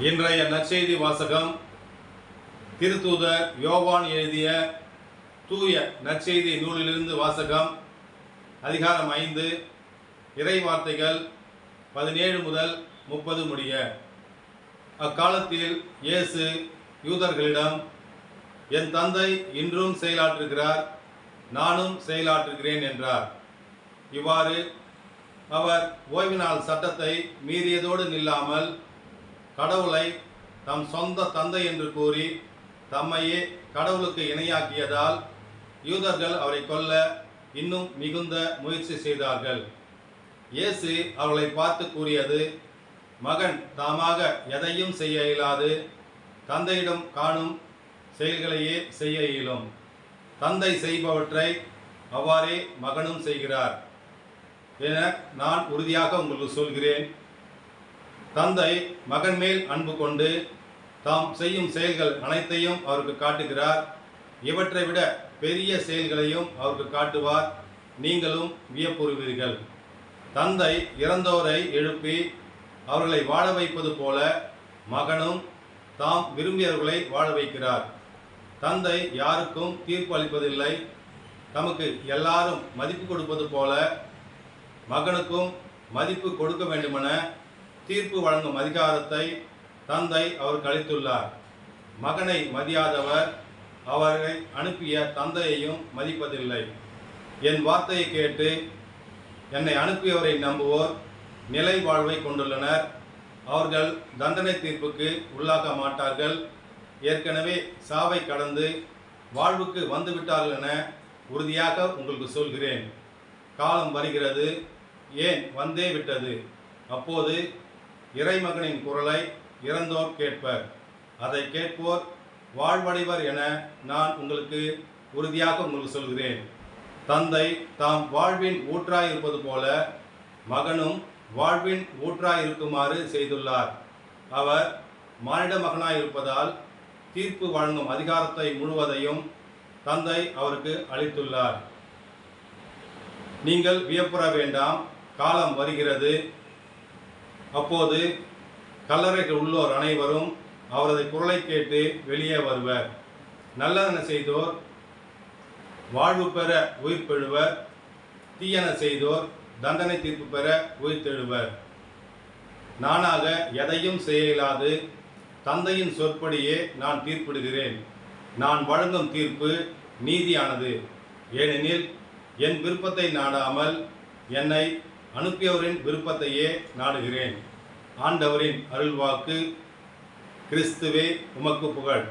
இன்றைய நற்செய்தி வாசகம் திருத்தூதர் யோவான் எழுதிய தூய நற்செய்தி நூலிலிருந்து வாசகம். அதிகாரம் 5, இறை வார்த்தைகள் 17 முதல் 30 முடிய. அக்காலத்தில் இயேசு யூதர்களிடம், என் தந்தை இன்றும் செயலாற்றுகிறார், நானும் செயலாற்றுகிறேன் என்றார். இவ்வாறு அவர் ஓய்வு நாள் சட்டத்தை மீறியதோடு நில்லாமல் கடவுளை தம் சொந்த தந்தை என்று கூறி தம்மையே கடவுளுக்கு இணையாக்கியதால் யூதர்கள் அவரை கொல்ல இன்னும் மிகுந்த முயற்சி செய்தார்கள். இயேசு அவர்களை பார்த்து கூறியது, மகன் தாமாக எதையும் செய்ய இயலாது, தந்தையிடம் காணும் செயல்களையே செய்ய இயலும். தந்தை செய்பவற்றை அவ்வாறே மகனும் செய்கிறார் என நான் உறுதியாக உங்களுக்கு சொல்கிறேன். தந்தை மகன் மேல் அன்பு கொண்டு தாம் செய்யும் செயல்கள் அனைத்தையும் அவருக்கு காட்டுகிறார். இவற்றை விட பெரிய செயல்களையும் அவருக்கு காட்டுவார். நீங்களும் வியப்புறுவீர்கள். தந்தை இறந்தோரை எழுப்பி அவர்களை வாழ வைப்பது போல மகனும் தாம் விரும்பியவர்களை வாழ வைக்கிறார். தந்தை யாருக்கும் தீர்ப்பு அளிப்பதில்லை. தமக்கு எல்லாரும் மதிப்பு கொடுப்பது போல மகனுக்கும் மதிப்பு கொடுக்க வேண்டுமென தீர்ப்பு வழங்கும் அதிகாரத்தை தந்தை அவருக்கு அளித்துள்ளார். மகனை மதியாதவர் அவரை அனுப்பிய தந்தையையும் மதிப்பதில்லை. என் வார்த்தையை கேட்டு என்னை அனுப்பியவரை நம்புவோர் நிலை வாழ்வை கொண்டுள்ளனர். அவர்கள் தண்டனை தீர்ப்புக்கு உள்ளாக மாட்டார்கள். ஏற்கனவே சாவை கடந்து வாழ்வுக்கு வந்துவிட்டார்கள் என உறுதியாக உங்களுக்கு சொல்கிறேன். காலம் வருகிறது, ஏன் வந்தே விட்டது. அப்போது இறைமகனின் குரலை இறந்தோர் கேட்பர். அதை கேட்போர் வாழ்வடைவர் என நான் உங்களுக்கு உறுதியாக உங்களுக்கு சொல்கிறேன். தந்தை தாம் வாழ்வின் ஊற்றாய் இருப்பது போல மகனும் வாழ்வின் ஊற்றாய் இருக்குமாறு செய்துள்ளார். அவர் மானிட மகனாய் இருப்பதால் தீர்ப்பு வழங்கும் அதிகாரத்தை முழுவதையும் தந்தை அவருக்கு அளித்துள்ளார். நீங்கள் வியப்புற வேண்டாம், காலம் வருகிறது, அப்போது கல்லறைக்கு உள்ளோர் அனைவரும் அவரது குரலை கேட்டு வெளியே வருவர். நல்லதென செய்தோர் வாழ்வு பெற உயிர் பெறுவர், தீயன செய்தோர் தண்டனை தீர்ப்பு பெற உயிர் தெழுவர். நானாக எதையும் செய்ய இயலாது, தந்தையின் சொற்படியே நான் தீர்ப்பிடுகிறேன். நான் வழங்கும் தீர்ப்பு நீதியானது, ஏனெனில் என் விருப்பத்தை நாடாமல் என்னை அனுப்பியவரின் விருப்பத்தையே நாடுகிறேன். ஆண்டவரின் அருள்வாக்கு. கிறிஸ்துவே உமக்கு புகழ்.